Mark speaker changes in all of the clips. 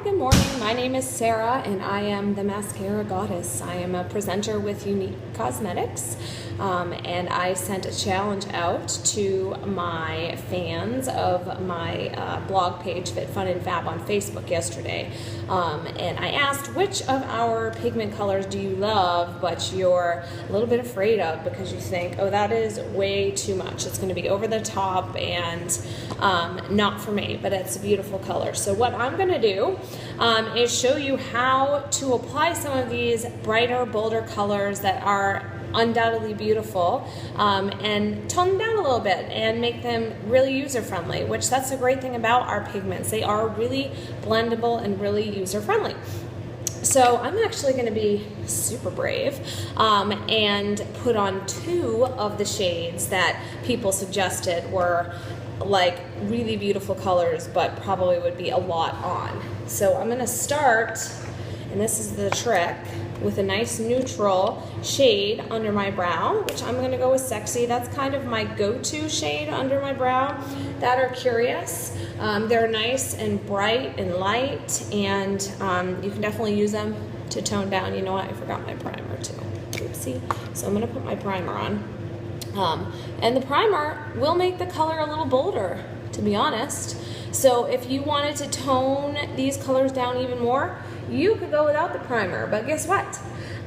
Speaker 1: good morning. My name is Sarah and I am the Mascara Goddess. I am a presenter with Unique Cosmetics, and I sent a challenge out to my fans of my blog page, Fit, Fun, and Fab on Facebook yesterday. And I asked, which of our pigment colors do you love but you're a little bit afraid of because you think, oh, that is way too much. It's going to be over the top and not for me, but it's a beautiful color. So what I'm going to do is show you how to apply some of these brighter, bolder colors that are undoubtedly beautiful, and tone them down a little bit and make them really user-friendly, which that's a great thing about our pigments. They are really blendable and really user-friendly. So I'm actually going to be super brave and put on 2 of the shades that people suggested were like really beautiful colors but probably would be a lot on. So I'm going to start, and this is the trick, with a nice neutral shade under my brow, which I'm going to go with Sexy. That's kind of my go-to shade under my brow. That are Curious. They're nice and bright and light, and you can definitely use them to tone down. You know what? I forgot my primer too. Oopsie. So I'm going to put my primer on. And the primer will make the color a little bolder, to be honest. So if you wanted to tone these colors down even more, you could go without the primer. But guess what?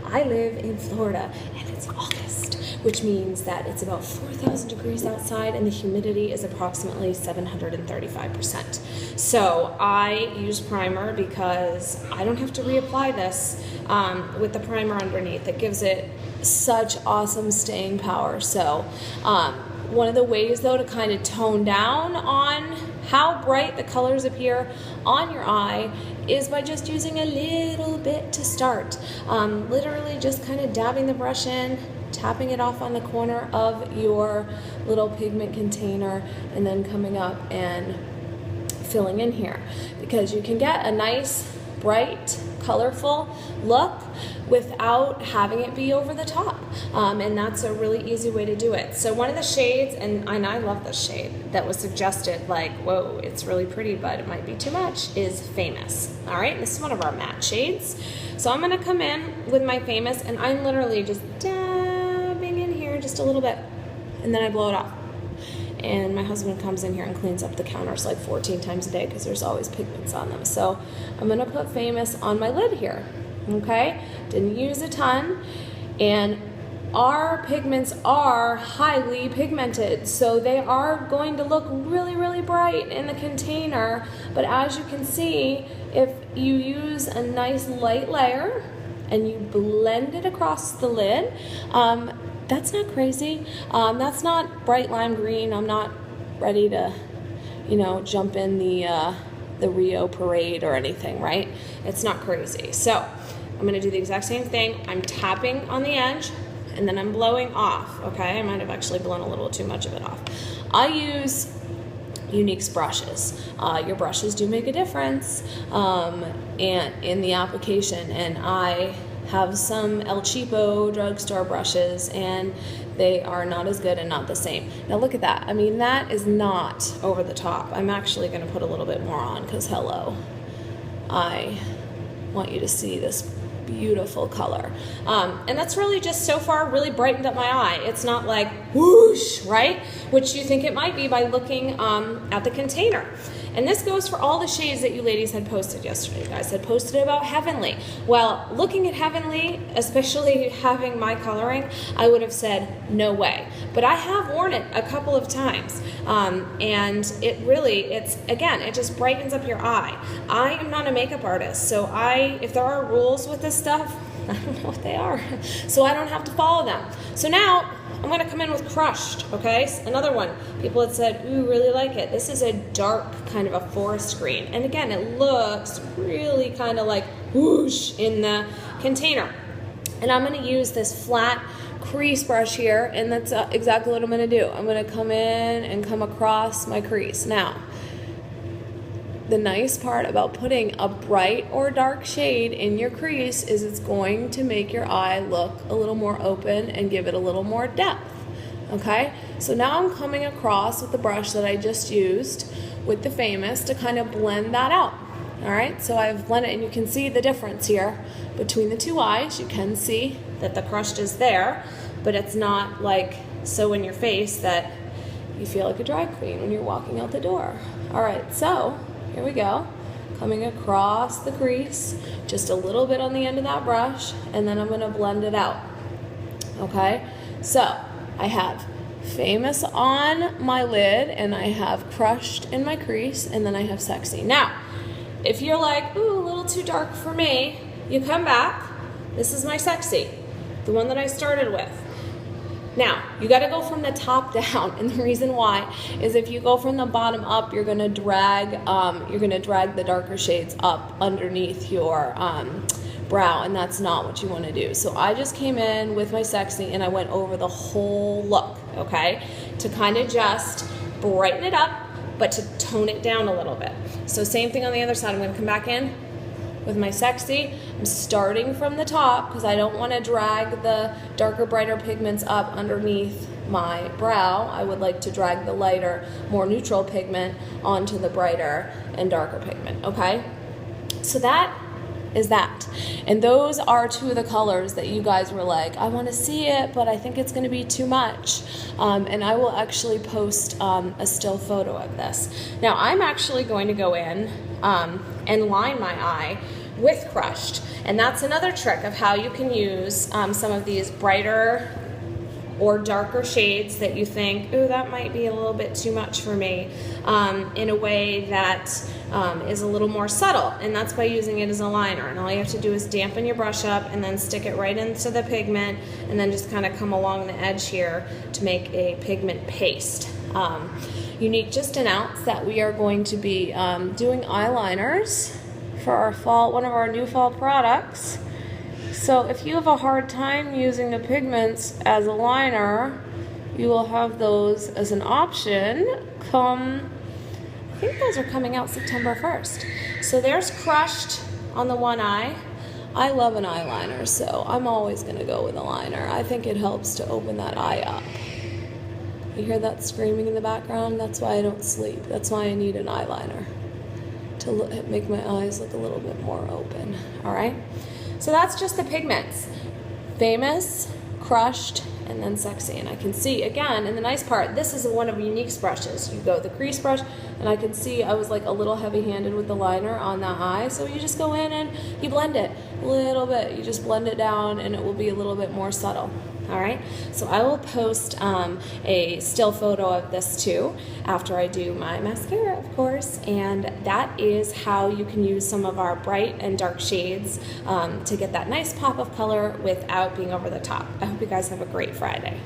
Speaker 1: I live in Florida and it's August, which means that it's about 4,000 degrees outside and the humidity is approximately 735%. So I use primer because I don't have to reapply this with the primer underneath. It gives it such awesome staying power. So one of the ways though to kind of tone down on how bright the colors appear on your eye is by just using a little bit to start. Literally just kind of dabbing the brush in, tapping it off on the corner of your little pigment container, and then coming up and filling in here. Because you can get a nice, bright, colorful look without having it be over the top, and that's a really easy way to do it. So one of the shades, and I love this shade that was suggested, like, whoa, it's really pretty but it might be too much, is Famous. All right, this is one of our matte shades. So I'm going to come in with my Famous, and I'm literally just dabbing in here just a little bit, and then I blow it off. And my husband comes in here and cleans up the counters like 14 times a day because there's always pigments on them. So I'm going to put Famous on my lid here. Okay, didn't use a ton, and our pigments are highly pigmented, so they are going to look really, really bright in the container. But as you can see, if you use a nice light layer and you blend it across the lid, that's not crazy. That's not bright lime green. I'm not ready to, jump in the Rio parade or anything, right? It's not crazy. So I'm going to do the exact same thing. I'm tapping on the edge and then I'm blowing off. Okay, I might have actually blown a little too much of it off. I use Unique's brushes. Your brushes do make a difference and in the application, and I have some El Cheapo drugstore brushes and they are not as good and not the same. Now look at that. I mean, that is not over the top. I'm actually going to put a little bit more on because hello, I want you to see this beautiful color. And that's really just so far really brightened up my eye. It's not like whoosh, right? Which you think it might be by looking at the container. And this goes for all the shades that you ladies had posted yesterday. You guys had posted about Heavenly. Well, looking at Heavenly, especially having my coloring, I would have said, no way. But I have worn it a couple of times. And it just brightens up your eye. I am not a makeup artist, so if there are rules with this stuff, I don't know what they are. So I don't have to follow them. So now I'm going to come in with Crushed, okay? Another one. People had said, ooh, really like it. This is a dark kind of a forest green. And again, it looks really kind of like whoosh in the container. And I'm going to use this flat crease brush here, and that's exactly what I'm going to do. I'm going to come in and come across my crease. Now, the nice part about putting a bright or dark shade in your crease is it's going to make your eye look a little more open and give it a little more depth. Okay, so now I'm coming across with the brush that I just used with the Famous to kind of blend that out. All right, so I've blended, and you can see the difference here between the two eyes. You can see that the crushed is there, but it's not like so in your face that you feel like a drag queen when you're walking out the door. All right, so here we go. Coming across the crease, just a little bit on the end of that brush, and then I'm gonna blend it out. Okay, so I have Famous on my lid, and I have Crushed in my crease, and then I have Sexy. Now, if you're like, ooh, a little too dark for me, you come back. This is my Sexy, the one that I started with. Now, you gotta go from the top down, and the reason why is if you go from the bottom up, you're gonna drag the darker shades up underneath your brow, and that's not what you wanna do. So I just came in with my Sexy, and I went over the whole look, okay? To kind of just brighten it up, but to tone it down a little bit. So same thing on the other side. I'm gonna come back in with my Sexy. I'm starting from the top because I don't want to drag the darker, brighter pigments up underneath my brow. I would like to drag the lighter, more neutral pigment onto the brighter and darker pigment, okay? So that is that. And those are two of the colors that you guys were like, I want to see it, but I think it's going to be too much. And I will actually post a still photo of this. Now, I'm actually going to go in and line my eye with Crushed. And that's another trick of how you can use some of these brighter or darker shades that you think, ooh, that might be a little bit too much for me, in a way that is a little more subtle. And that's by using it as a liner. And all you have to do is dampen your brush up and then stick it right into the pigment, and then just kind of come along the edge here to make a pigment paste. You need just an ounce that we are going to be doing eyeliners for our fall, one of our new fall products. So if you have a hard time using the pigments as a liner, you will have those as an option come, I think those are coming out September 1st. So there's Crushed on the one eye. I love an eyeliner, so I'm always gonna go with a liner. I think it helps to open that eye up. You hear that screaming in the background? That's why I don't sleep. That's why I need an eyeliner, to make my eyes look a little bit more open, all right? So that's just the pigments. Famous, Crushed, and then Sexy. And I can see, again, and the nice part, this is one of Younique's brushes. You go the crease brush, and I can see I was like a little heavy-handed with the liner on that eye, so you just go in and you blend it a little bit. You just blend it down, and it will be a little bit more subtle. All right, so I will post a still photo of this too after I do my mascara, of course, and that is how you can use some of our bright and dark shades to get that nice pop of color without being over the top. I hope you guys have a great Friday.